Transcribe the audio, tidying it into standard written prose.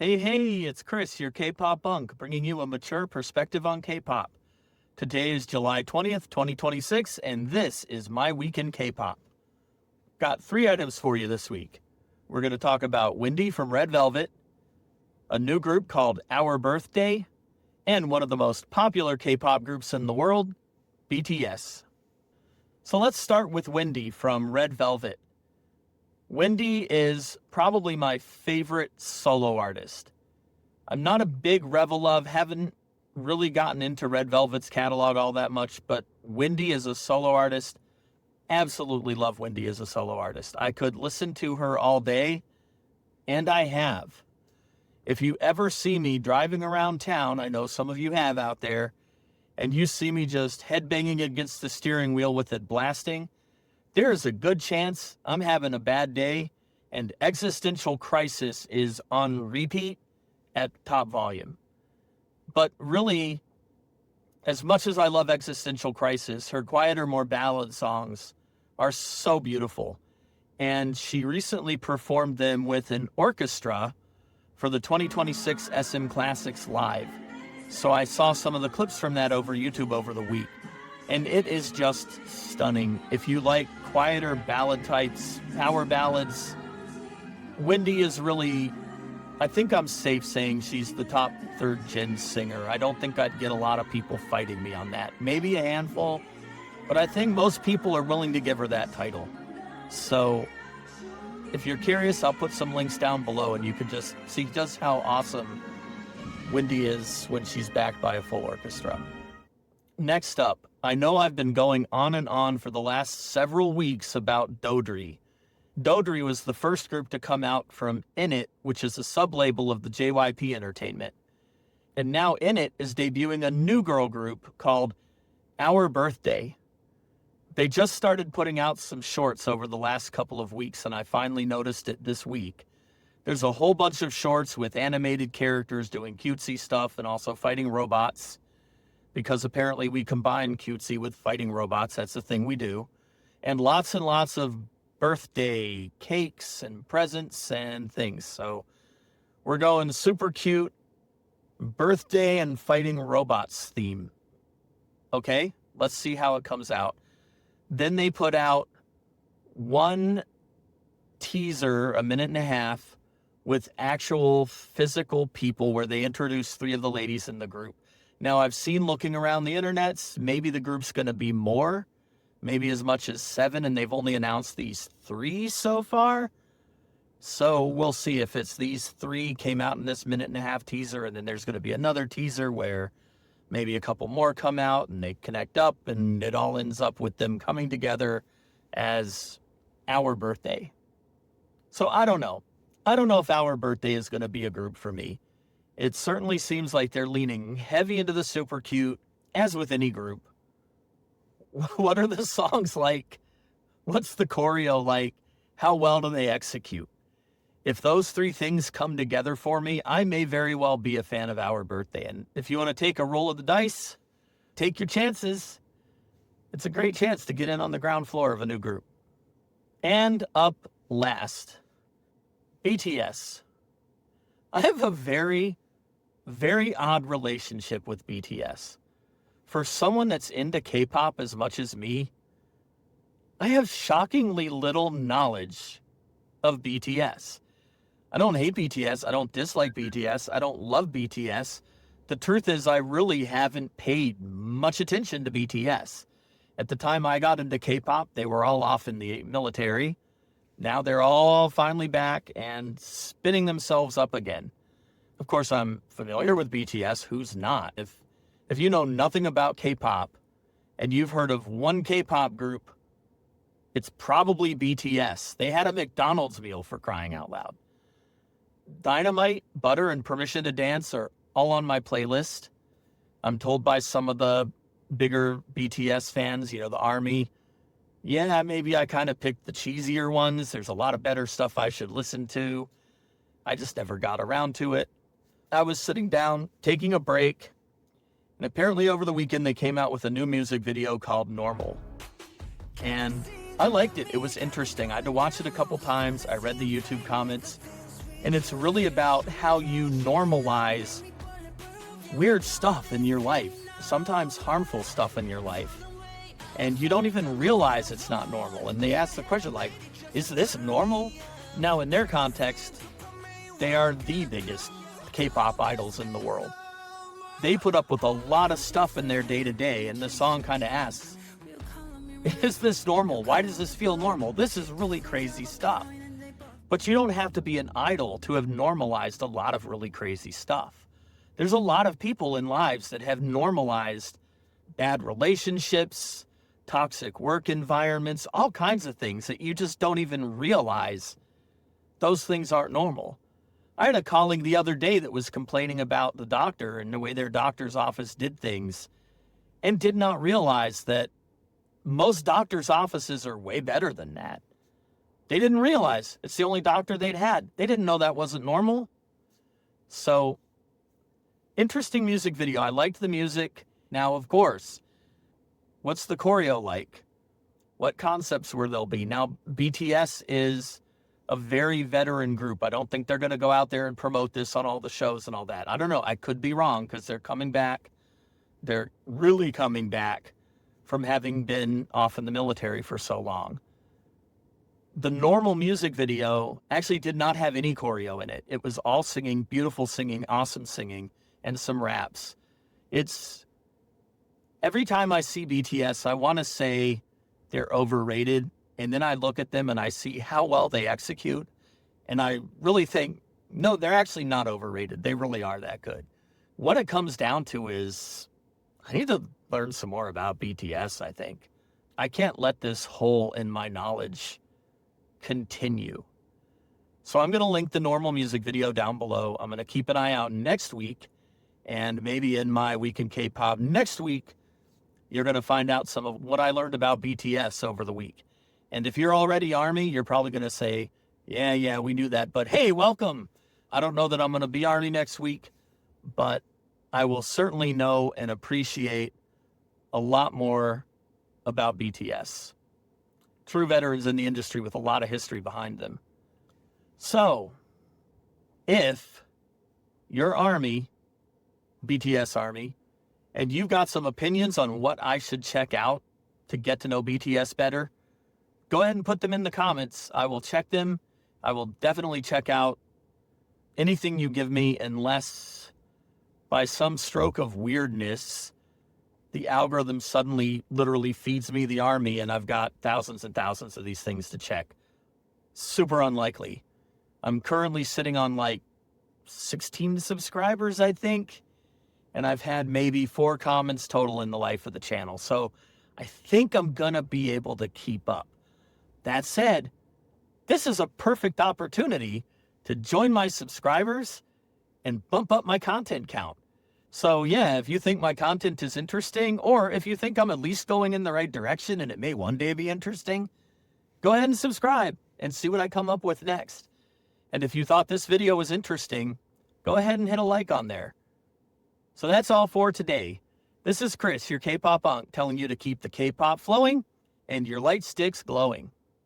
Hey, it's Chris, your K-pop unk, bringing you a mature perspective on K-pop. Today is July 20th, 2026, and this is My Week in K-pop. Got 3 items for you this week. We're going to talk about Wendy from Red Velvet, a new group called OURBIRTHDAY, and one of the most popular K-pop groups in the world, BTS. So let's start with Wendy from Red Velvet. Wendy is probably my favorite solo artist. I'm not a big Revel Love, haven't really gotten into Red Velvet's catalog all that much, but Wendy is a solo artist. Absolutely love Wendy as a solo artist. I could listen to her all day, and I have. If you ever see me driving around town, I know some of you have out there, and you see me just headbanging against the steering wheel with it blasting, there is a good chance I'm having a bad day and Existential Crisis is on repeat at top volume. But really, as much as I love Existential Crisis, her quieter, more ballad songs are so beautiful. And she recently performed them with an orchestra for the 2026 SM Classics Live. So I saw some of the clips from that over YouTube over the week. And it is just stunning. If you like quieter ballad types, power ballads, Wendy is really, I think I'm safe saying she's the top 3rd gen singer. I don't think I'd get a lot of people fighting me on that. Maybe a handful, but I think most people are willing to give her that title. So if you're curious, I'll put some links down below and you can just see just how awesome Wendy is when she's backed by a full orchestra. Next up, I know I've been going on and on for the last several weeks about Dodri. Dodri was the first group to come out from INNIT, which is a sub-label of the JYP Entertainment. And now INNIT is debuting a new girl group called OURBIRTHDAY. They just started putting out some shorts over the last couple of weeks, and I finally noticed it this week. There's a whole bunch of shorts with animated characters doing cutesy stuff and also fighting robots. Because apparently we combine cutesy with fighting robots. That's the thing we do. And lots of birthday cakes and presents and things. So we're going super cute birthday and fighting robots theme. Okay, let's see how it comes out. Then they put out one teaser, a minute and a half, with actual physical people where they introduce 3 of the ladies in the group. Now, I've seen looking around the internets, maybe the group's going to be more, maybe as much as 7, and they've only announced these 3 so far. So we'll see if it's these 3 came out in this minute and a half teaser, and then there's going to be another teaser where maybe a couple more come out and they connect up, and it all ends up with them coming together as OURBIRTHDAY. So I don't know. I don't know if OURBIRTHDAY is going to be a group for me. It certainly seems like they're leaning heavy into the super cute, as with any group. What are the songs like? What's the choreo like? How well do they execute? If those 3 things come together for me, I may very well be a fan of OURBIRTHDAY. And if you want to take a roll of the dice, take your chances. It's a great chance to get in on the ground floor of a new group. And up last, BTS. I have a very odd relationship with BTS. For someone that's into K-pop as much as me, I have shockingly little knowledge of BTS. I don't hate BTS. I don't dislike BTS. I don't love BTS. The truth is, I really haven't paid much attention to BTS. At the time I got into K-pop, they were all off in the military. Now they're all finally back and spinning themselves up again. Of course, I'm familiar with BTS. Who's not? If you know nothing about K-pop and you've heard of one K-pop group, it's probably BTS. They had a McDonald's meal, for crying out loud. Dynamite, Butter, and Permission to Dance are all on my playlist. I'm told by some of the bigger BTS fans, the ARMY, yeah, maybe I kind of picked the cheesier ones. There's a lot of better stuff I should listen to. I just never got around to it. I was sitting down, taking a break, and apparently over the weekend they came out with a new music video called Normal. And I liked it. It was interesting. I had to watch it a couple times. I read the YouTube comments. And it's really about how you normalize weird stuff in your life, sometimes harmful stuff in your life. And you don't even realize it's not normal. And they ask the question like, is this normal? Now, in their context, they are the biggest K-pop idols in the world. They put up with a lot of stuff in their day-to-day, and the song kind of asks, is this normal? Why does this feel normal? This is really crazy stuff. But you don't have to be an idol to have normalized a lot of really crazy stuff. There's a lot of people in lives that have normalized bad relationships, toxic work environments, all kinds of things that you just don't even realize those things aren't normal. I had a colleague the other day that was complaining about the doctor and the way their doctor's office did things and did not realize that most doctors' offices are way better than that. They didn't realize it's the only doctor they'd had. They didn't know that wasn't normal. So, interesting music video. I liked the music. Now, of course, what's the choreo like? What concepts will there be? Now, BTS is a very veteran group. I don't think they're going to go out there and promote this on all the shows and all that. I don't know. I could be wrong because they're coming back. They're really coming back from having been off in the military for so long. The normal music video actually did not have any choreo in it. It was all singing, beautiful singing, awesome singing, and some raps. It's every time I see BTS, I want to say they're overrated. And then I look at them and I see how well they execute. And I really think, no, they're actually not overrated. They really are that good. What it comes down to is I need to learn some more about BTS, I think. I can't let this hole in my knowledge continue. So I'm going to link the normal music video down below. I'm going to keep an eye out next week. And maybe in my Week in K-Pop next week, you're going to find out some of what I learned about BTS over the week. And if you're already ARMY, you're probably going to say, yeah, we knew that. But hey, welcome. I don't know that I'm going to be ARMY next week, but I will certainly know and appreciate a lot more about BTS. True veterans in the industry with a lot of history behind them. So, if you're ARMY, BTS ARMY, and you've got some opinions on what I should check out to get to know BTS better, go ahead and put them in the comments. I will check them. I will definitely check out anything you give me unless by some stroke of weirdness, the algorithm suddenly literally feeds me the ARMY and I've got thousands and thousands of these things to check. Super unlikely. I'm currently sitting on like 16 subscribers, I think. And I've had maybe 4 comments total in the life of the channel. So I think I'm going to be able to keep up. That said, this is a perfect opportunity to join my subscribers and bump up my content count. So yeah, if you think my content is interesting, or if you think I'm at least going in the right direction and it may one day be interesting, go ahead and subscribe and see what I come up with next. And if you thought this video was interesting, go ahead and hit a like on there. So that's all for today. This is Chris, your K-pop unk, telling you to keep the K-pop flowing and your light sticks glowing.